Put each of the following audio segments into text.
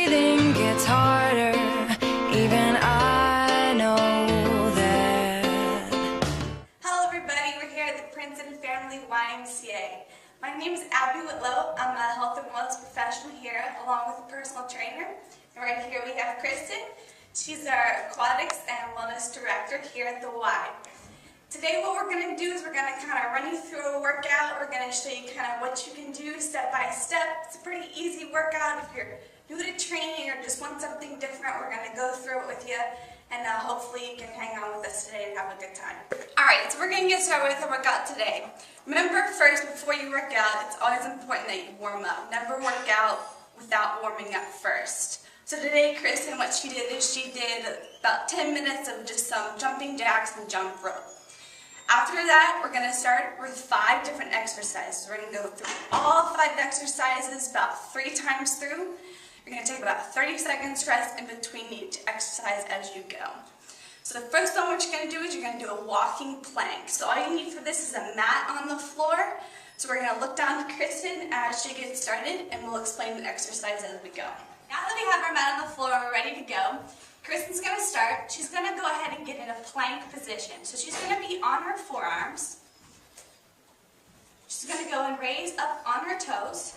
breathing gets harder, even I know that. Hello everybody, we're here at the Princeton Family YMCA. My name is Abby Whitlow. I'm a health and wellness professional here along with a personal trainer. And right here we have Kristen. She's our aquatics and wellness director here at the Y. Today what we're going to do is we're going to kind of run you through a workout. We're going to show you kind of what you can do step by step. It's a pretty easy workout. If you're new to training or just want something different, we're going to go through it with you, and hopefully you can hang on with us today and have a good time. Alright, so we're going to get started with the workout today. Remember first, before you work out, it's always important that you warm up. Never work out without warming up first. So today, Kristen, what she did is she did about 10 minutes of just some jumping jacks and jump rope. After that, we're going to start with 5 different exercises. We're going to go through all 5 exercises about 3 times through. You're going to take about 30 seconds rest in between each exercise as you go. So the first one what you're going to do is you're going to do a walking plank. So all you need for this is a mat on the floor. So we're going to look down to Kristen as she gets started, and we'll explain the exercise as we go. Now that we have our mat on the floor and we're ready to go, Kristen's going to start. She's going to go ahead and get in a plank position. So she's going to be on her forearms. She's going to go and raise up on her toes.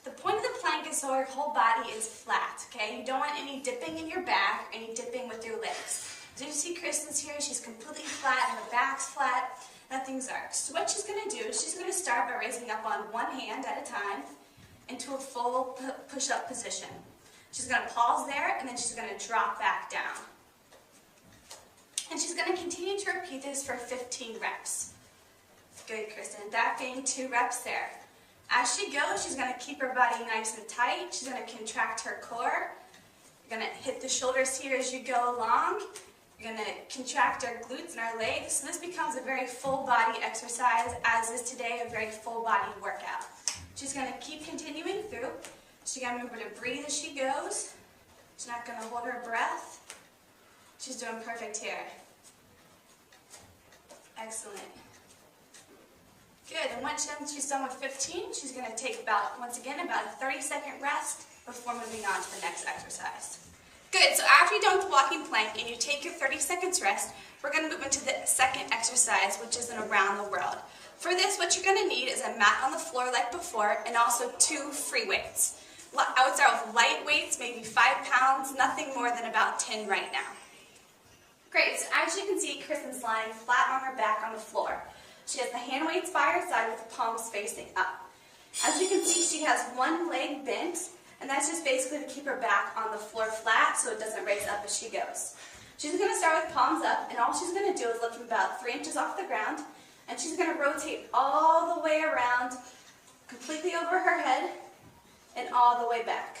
The point of the plank is so your whole body is flat, okay? You don't want any dipping in your back or any dipping with your legs. As you see Kristen's here, she's completely flat, her back's flat, nothing's arched. So what she's going to do is she's going to start by raising up on one hand at a time into a full push-up position. She's going to pause there, and then she's going to drop back down. And she's going to continue to repeat this for 15 reps. Good, Kristen. That being 2 reps there. As she goes, she's going to keep her body nice and tight. She's going to contract her core. You're going to hit the shoulders here as you go along. You're going to contract our glutes and our legs. So this becomes a very full body exercise, as is today a very full body workout. She's going to keep continuing through. She's going to remember to breathe as she goes. She's not going to hold her breath. She's doing perfect here. Excellent. Good, and once she's done with 15, she's going to take once again, about a 30-second rest before moving on to the next exercise. Good, so after you're done with the walking plank and you take your 30 seconds rest, we're going to move into the second exercise, which is an around the world. For this, what you're going to need is a mat on the floor like before, and also 2 free weights. I would start with light weights, maybe 5 pounds, nothing more than about 10 right now. Great, so as you can see, Kristen's lying flat on her back on the floor. She has the hand weights by her side with the palms facing up. As you can see, she has one leg bent, and that's just basically to keep her back on the floor flat so it doesn't raise up as she goes. She's going to start with palms up, and all she's going to do is lift them about 3 inches off the ground, and she's going to rotate all the way around, completely over her head, and all the way back.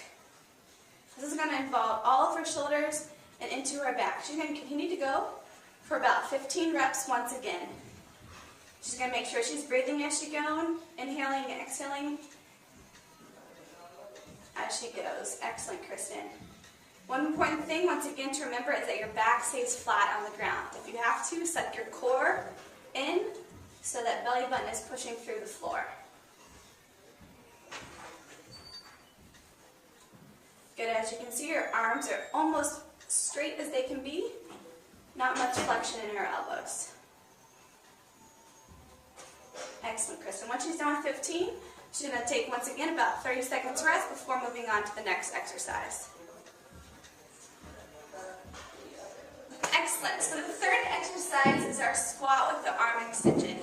This is going to involve all of her shoulders and into her back. She's going to continue to go for about 15 reps once again. She's going to make sure she's breathing as she goes, inhaling and exhaling as she goes. Excellent, Kristen. One important thing, once again, to remember is that your back stays flat on the ground. If you have to, set your core in so that belly button is pushing through the floor. Good, as you can see, your arms are almost straight as they can be. Not much flexion in her elbows. Excellent, Kristen. Once she's done with 15, she's going to take, once again, about 30 seconds rest before moving on to the next exercise. Excellent. So the third exercise is our squat with the arm extension.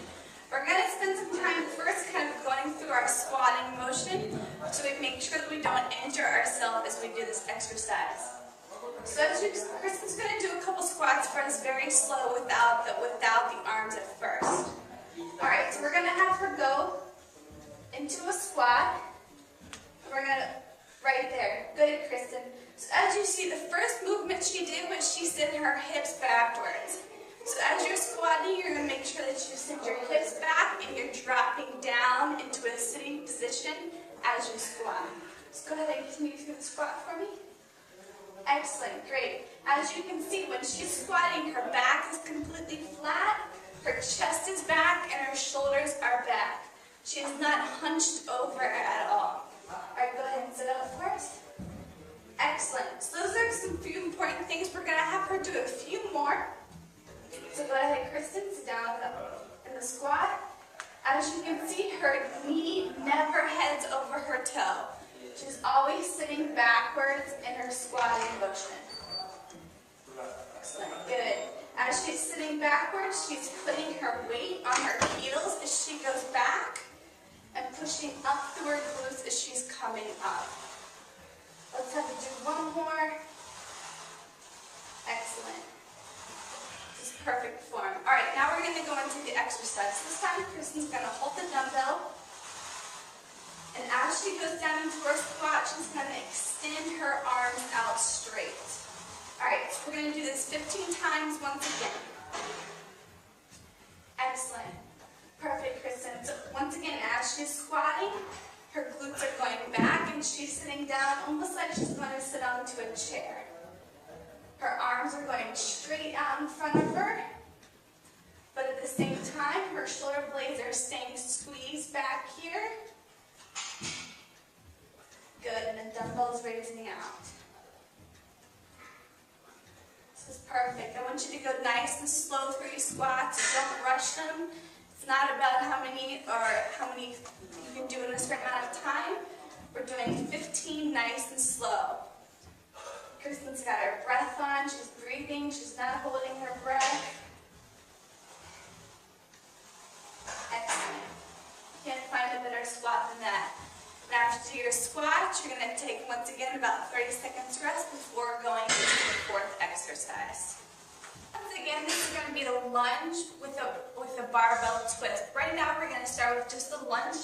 We're going to spend some time first kind of going through our squatting motion so we make sure that we don't injure ourselves as we do this exercise. So Kristen's going to do a couple squats for us very slow without the arms at first. Alright, so we're going to have her go into a squat. We're going to, right there. Good, Kristen. So as you see, the first movement she did was she sent her hips backwards. So as you're squatting, you're going to make sure that you send your hips back and you're dropping down into a sitting position as you squat. So go ahead and continue through the squat for me. Excellent, great. As you can see, when she's squatting, her back is completely flat, her chest is back, and her shoulders are back. She is not hunched over at all. All right, go ahead and sit up for us. things. We're gonna have her do a few more. So go ahead, Kristen, sit down in the squat. As you can see, her knee never heads over her toe. She's always sitting backwards in her squatting motion. Excellent, good. As she's sitting backwards, she's putting her weight on her heels as she goes back and pushing up through her glutes as she's coming up. Let's have her do one more. Excellent. This is perfect form. All right, now we're going to go into the exercise. This time, Kristen's going to hold the dumbbell. And as she goes down into her squat, she's going to extend her arms out straight. All right, so we're going to do this 15 times once again. Excellent. Perfect, Kristen. So once again, as she's squatting, her glutes are going back and she's sitting down almost like she's going to sit onto a chair. Her arms are going straight out in front of her, but at the same time, her shoulder blades are staying squeezed back here. Good, and the dumbbell's raising out. This is perfect. I want you to go nice and slow through your squats. Don't rush them. It's not about how many you can do in a certain amount of time. We're doing 15 nice and slow. Kristen's got her breath on. She's breathing. She's not holding her breath. Excellent. Can't find a better squat than that. Now after your squat, you're going to take, once again, about 30 seconds rest before going into the fourth exercise. Once again, this is going to be the lunge with a barbell twist. Right now, we're going to start with just the lunge.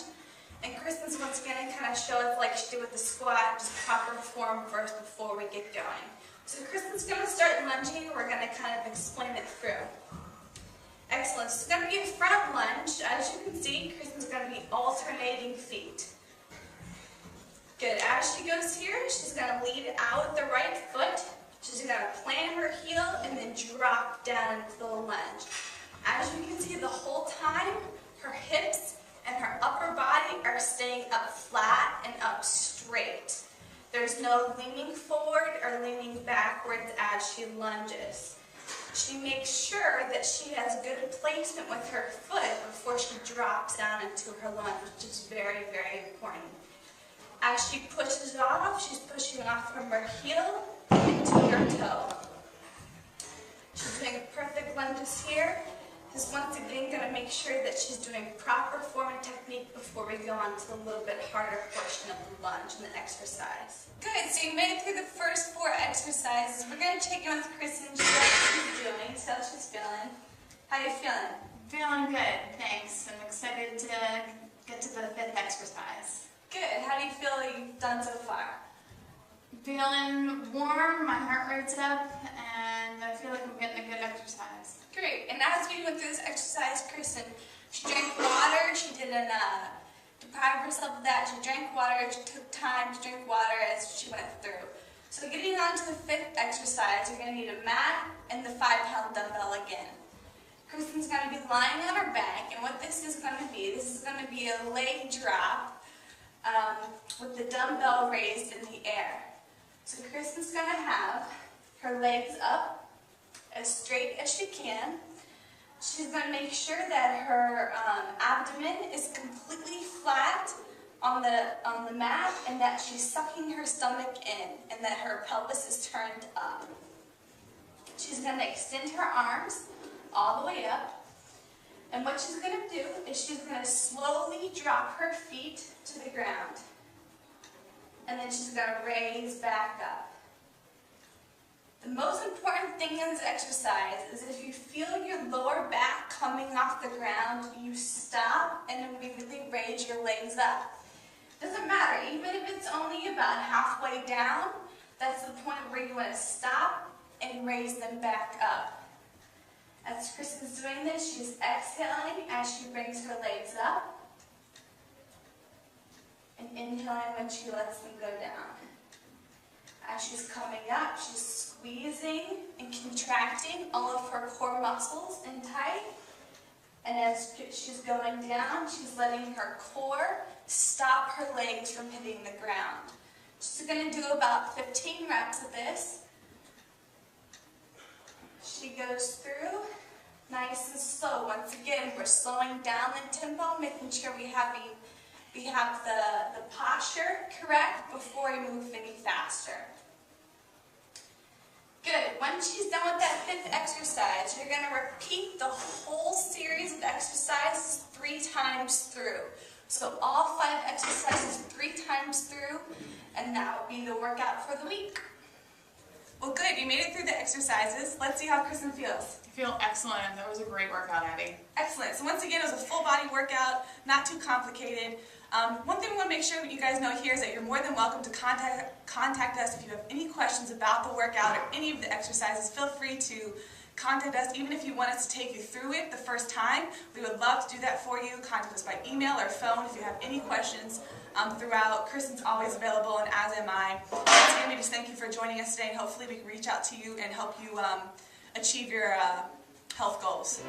And Kristen's once again going to kind of show us like she did with the squat, just proper form first before we get going. So Kristen's going to start lunging. We're going to kind of explain it through. Excellent. So it's going to be a front lunge. As you can see, Kristen's going to be alternating feet. Good. As she goes here, she's going to lead out with the right foot. She's going to plant her heel and then drop down into the lunge. As you can see, the whole time, her hips and her upper body are staying up flat and up straight. There's no leaning forward or leaning backwards as she lunges. She makes sure that she has good placement with her foot before she drops down into her lunge, which is very, very important. As she pushes off, she's pushing off from her heel into her toe. She's doing perfect lunges here. Just once again going to make sure that she's doing proper form and technique before we go on to the little bit harder portion of the lunge and the exercise. Good, so you made it through the first 4 exercises. We're going to check in with Kristen, see what she's doing, see how she's feeling. How are you feeling? Feeling good, thanks. I'm excited to get to the 5th exercise. Good, how do you feel you've done so far? Feeling warm, my heart rate's up, and I feel like I'm getting a good exercise. Great, and as we went through this exercise, Kristen, she drank water, she didn't deprive herself of that, she drank water, she took time to drink water as she went through. So getting on to the 5th exercise, you're going to need a mat and the 5-pound dumbbell again. Kristen's going to be lying on her back, and what this is going to be a leg drop with the dumbbell raised in the air. So Kristen's going to have her legs up as straight as she can. She's going to make sure that her abdomen is completely flat on the mat and that she's sucking her stomach in and that her pelvis is turned up. She's going to extend her arms all the way up. And what she's going to do is she's going to slowly drop her feet to the ground. And then she's going to raise back up. The most important thing in this exercise is if you feel your lower back coming off the ground, you stop and immediately raise your legs up. Doesn't matter, even if it's only about halfway down, that's the point where you want to stop and raise them back up. As Kristen's doing this, she's exhaling as she brings her legs up and inhaling when she lets them go down. As she's coming up, she's squeezing and contracting all of her core muscles in tight. And as she's going down, she's letting her core stop her legs from hitting the ground. She's going to do about 15 reps of this. She goes through nice and slow. Once again, we're slowing down the tempo, making sure we have the posture correct before we move any faster. Good. Once she's done with that 5th exercise, you're going to repeat the whole series of exercises 3 times through. So all 5 exercises 3 times through, and that will be the workout for the week. Well, good. You made it through the exercises. Let's see how Kristen feels. I feel excellent. That was a great workout, Abby. Excellent. So once again, it was a full body workout, not too complicated. One thing we want to make sure that you guys know here is that you're more than welcome to contact us if you have any questions about the workout or any of the exercises. Feel free to contact us, even if you want us to take you through it the first time. We would love to do that for you. Contact us by email or phone if you have any questions throughout. Kristen's always available, and as am I. Once again, we just thank you for joining us today, and hopefully we can reach out to you and help you achieve your health goals.